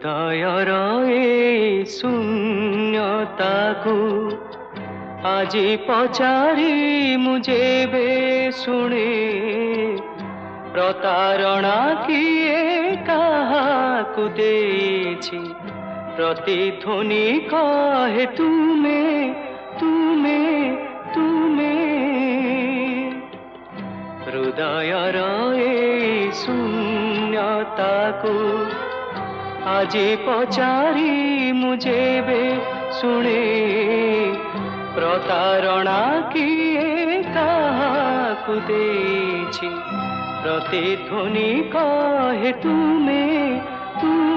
ହୃଦୟର ଏ ଶୂନ୍ୟତାକୁ ଆଜି ପଚାରି ମୁଁ ଯେବେ ଶୁଣେ, ପ୍ରତାରଣା କିଏ କାହାକୁ ଦେଇଛି, ପ୍ରତିଧ୍ୱନି କହେ ତୁମେ ତୁମେ ତୁମେ। ହୃଦୟର ଏ ଶୂନ୍ୟତାକୁ ଆଜି ପଚାରି ମୁଁ ଯେବେ ଶୁଣେ, ପ୍ରତାରଣା କିଏ କାହାକୁ ଦେଇଛି, ପ୍ରତିଧ୍ୱନି କହେ ତୁମେ ତୁମେ।